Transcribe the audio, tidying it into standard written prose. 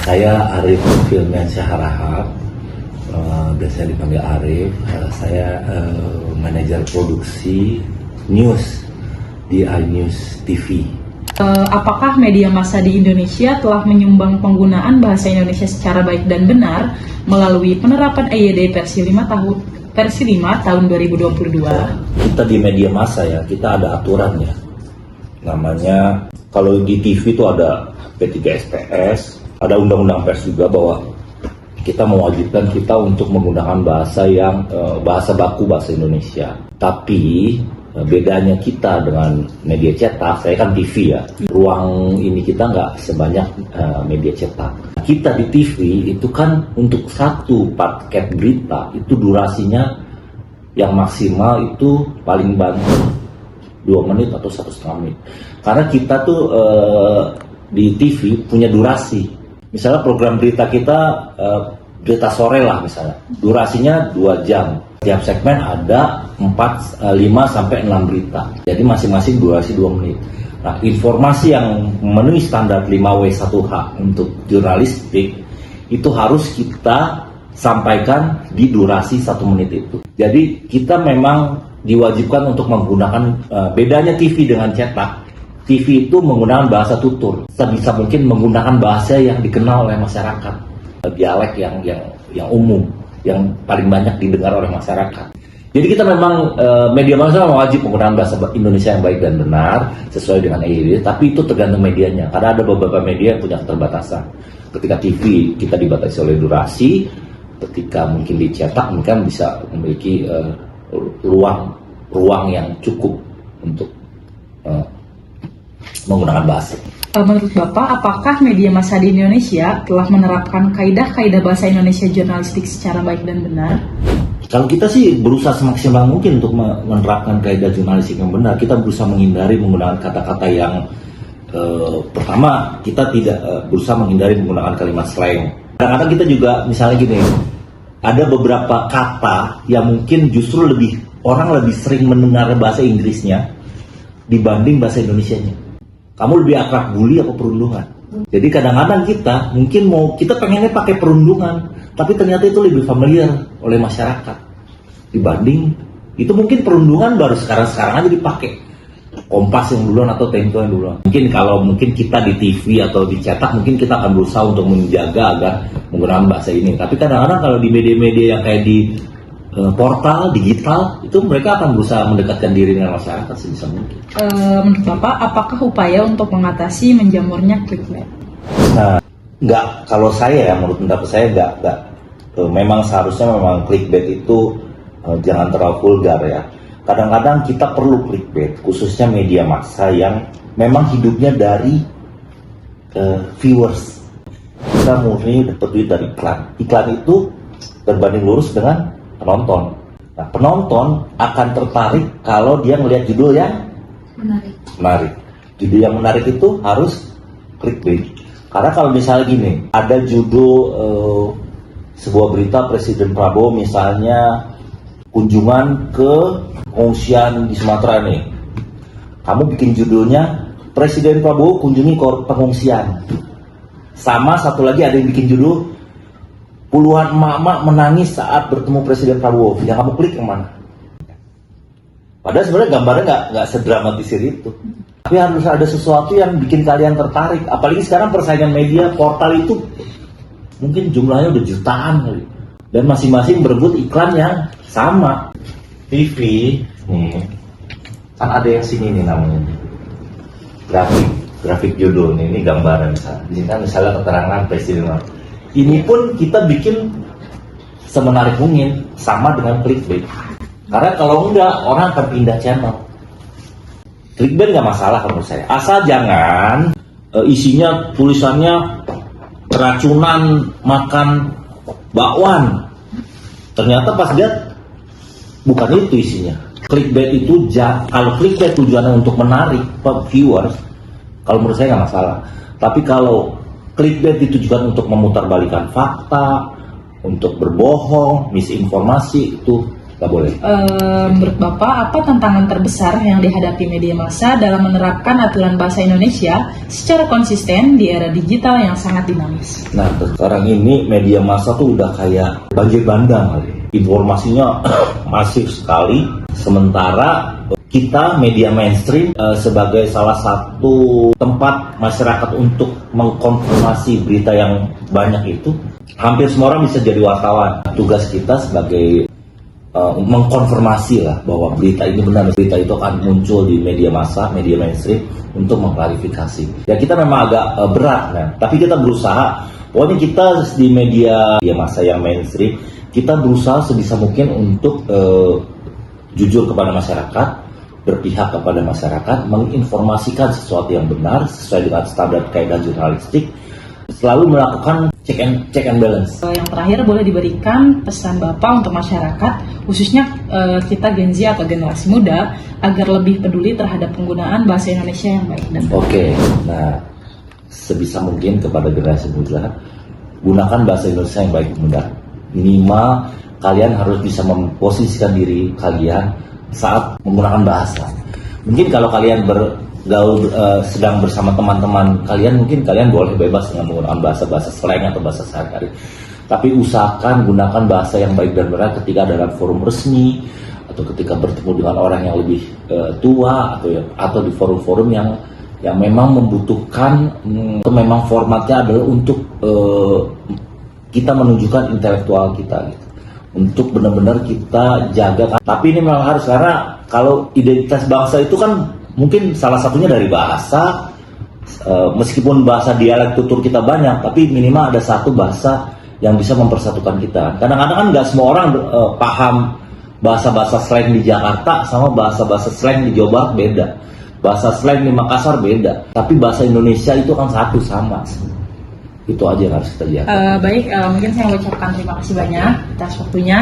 Saya Arif Firmansyah Harahap, biasa dipanggil Arif. Saya manajer produksi news di iNews TV. Apakah media massa di Indonesia telah menyumbang penggunaan bahasa Indonesia secara baik dan benar melalui penerapan EYD versi 5 tahun 2022? Kita di media massa ya, kita ada aturannya. Namanya, kalau di TV itu ada P3SPS, ada undang-undang pers juga bahwa kita mewajibkan kita untuk menggunakan bahasa yang bahasa baku bahasa Indonesia. Tapi bedanya kita dengan media cetak, saya kan TV ya, ruang ini kita nggak sebanyak media cetak. Kita di TV itu kan untuk satu paket berita itu durasinya yang maksimal itu paling banyak 2 menit atau 1,5 menit. Karena kita tuh di TV punya durasi. Misalnya program berita kita berita sore lah misalnya, durasinya 2 jam. Tiap segmen ada 5 sampai 6 berita. Jadi masing-masing durasi 2 menit. Nah, informasi yang memenuhi standar 5W1H untuk jurnalistik itu harus kita sampaikan di durasi 1 menit itu. Jadi kita memang diwajibkan untuk menggunakan bedanya TV dengan cetak. TV itu menggunakan bahasa tutur, sebisa mungkin menggunakan bahasa yang dikenal oleh masyarakat, dialek yang umum, yang paling banyak didengar oleh masyarakat. Jadi kita memang media massa wajib menggunakan bahasa Indonesia yang baik dan benar sesuai dengan EYD, tapi itu tergantung medianya, karena ada beberapa media yang punya keterbatasan. Ketika TV kita dibatasi oleh durasi, ketika mungkin dicetak mungkin bisa memiliki ruang yang cukup untuk menggunakan bahasa. Menurut Bapak, apakah media massa di Indonesia telah menerapkan kaidah-kaidah bahasa Indonesia jurnalistik secara baik dan benar? Kalau kita sih berusaha semaksimal mungkin untuk menerapkan kaidah jurnalistik yang benar. Kita berusaha menghindari menggunakan kata-kata yang pertama, kita tidak berusaha menghindari menggunakan kalimat slang. Kadang-kadang kita juga misalnya gini, ada beberapa kata yang mungkin justru orang lebih sering mendengar bahasa Inggrisnya dibanding bahasa Indonesianya. Kamu lebih akrab bully atau perundungan? Jadi kadang-kadang kita pengennya pakai perundungan, tapi ternyata itu lebih familiar oleh masyarakat dibanding itu mungkin perundungan baru sekarang aja dipakai. Kompas yang duluan atau Tempo yang duluan. Mungkin kita di TV atau dicetak mungkin kita akan berusaha untuk menjaga agar menggunakan bahasa ini. Tapi kadang-kadang kalau di media-media yang kayak di portal digital itu mereka akan berusaha mendekatkan diri dengan masyarakat sebisa mungkin. Menurut Bapak, apakah upaya untuk mengatasi menjamurnya clickbait? Nah, kalau saya ya, menurut pendapat saya enggak. Memang seharusnya clickbait itu jangan terlalu vulgar ya. Kadang-kadang kita perlu clickbait, khususnya media massa yang memang hidupnya dari viewers. Kita murni dapat duit dari iklan. Iklan itu berbanding lurus dengan penonton. Nah, penonton akan tertarik kalau dia melihat judul yang menarik. Judul yang menarik itu harus clickbait. Karena kalau misalnya gini, ada judul sebuah berita Presiden Prabowo misalnya kunjungan ke pengungsian di Sumatera nih. Kamu bikin judulnya Presiden Prabowo kunjungi pengungsian. Sama satu lagi ada yang bikin judul puluhan emak-emak menangis saat bertemu Presiden Prabowo. Yang kamu klik yang mana? Padahal sebenarnya gambarnya nggak sedramatisir itu. Tapi harus ada sesuatu yang bikin kalian tertarik. Apalagi sekarang persaingan media portal itu mungkin jumlahnya udah jutaan kali. Dan masing-masing berebut iklan yang sama. TV nih kan ada yang sini nih namanya grafik judul nih, ini gambaran misalnya. Di sini kan misalnya keterangan Presiden. Ini pun kita bikin semenarik mungkin, sama dengan clickbait. Karena kalau enggak, orang akan pindah channel. Clickbait nggak masalah menurut saya. Asal jangan isinya tulisannya keracunan makan bakwan. Ternyata pas lihat bukan itu isinya. Clickbait itu kalau clickbait tujuannya untuk menarik viewers, kalau menurut saya nggak masalah. Tapi kalau clickbait ditujukan untuk memutarbalikkan fakta, untuk berbohong, misinformasi, itu Nggak boleh. Menurut Bapak, apa tantangan terbesar yang dihadapi media massa dalam menerapkan aturan bahasa Indonesia secara konsisten di era digital yang sangat dinamis? Nah, sekarang ini media massa tuh udah kayak banjir bandang kali. Informasinya masif sekali. Sementara kita media mainstream sebagai salah satu tempat masyarakat untuk mengkonfirmasi berita yang banyak itu, hampir semua orang bisa jadi wartawan. Tugas kita sebagai mengkonfirmasi lah bahwa berita ini benar, berita itu akan muncul di media massa, media mainstream untuk mengklarifikasi. Ya kita memang agak berat, kan? Tapi kita berusaha. Pokoknya kita di media massa yang mainstream, kita berusaha sebisa mungkin untuk jujur kepada masyarakat, berpihak kepada masyarakat, menginformasikan sesuatu yang benar sesuai dengan standar kaidah jurnalistik, selalu melakukan check and balance. Yang terakhir, boleh diberikan pesan Bapak untuk masyarakat, khususnya kita Gen Z atau generasi muda, agar lebih peduli terhadap penggunaan bahasa Indonesia yang baik dan benar. Oke, nah sebisa mungkin kepada generasi muda, gunakan bahasa Indonesia yang baik dan benar. Minimal kalian harus bisa memposisikan diri kalian saat menggunakan bahasa. Mungkin kalau kalian bergaul sedang bersama teman-teman kalian, mungkin kalian boleh bebas dengan menggunakan bahasa slang atau bahasa sehari-hari. Tapi usahakan gunakan bahasa yang baik dan benar ketika dalam forum resmi, atau ketika bertemu dengan orang yang lebih tua, atau di forum-forum yang memang membutuhkan, memang formatnya adalah untuk kita menunjukkan intelektual kita gitu. Untuk benar-benar kita jaga. Tapi ini memang harus, karena kalau identitas bangsa itu kan mungkin salah satunya dari bahasa, meskipun bahasa dialek tutur kita banyak, tapi minimal ada satu bahasa yang bisa mempersatukan kita. Kadang-kadang kan nggak semua orang paham bahasa-bahasa slang di Jakarta sama bahasa-bahasa slang di Jawa Barat beda. Bahasa slang di Makassar beda. Tapi bahasa Indonesia itu kan satu, sama. Itu aja yang harus kita jaga. Baik, mungkin saya mengucapkan terima kasih banyak atas waktunya.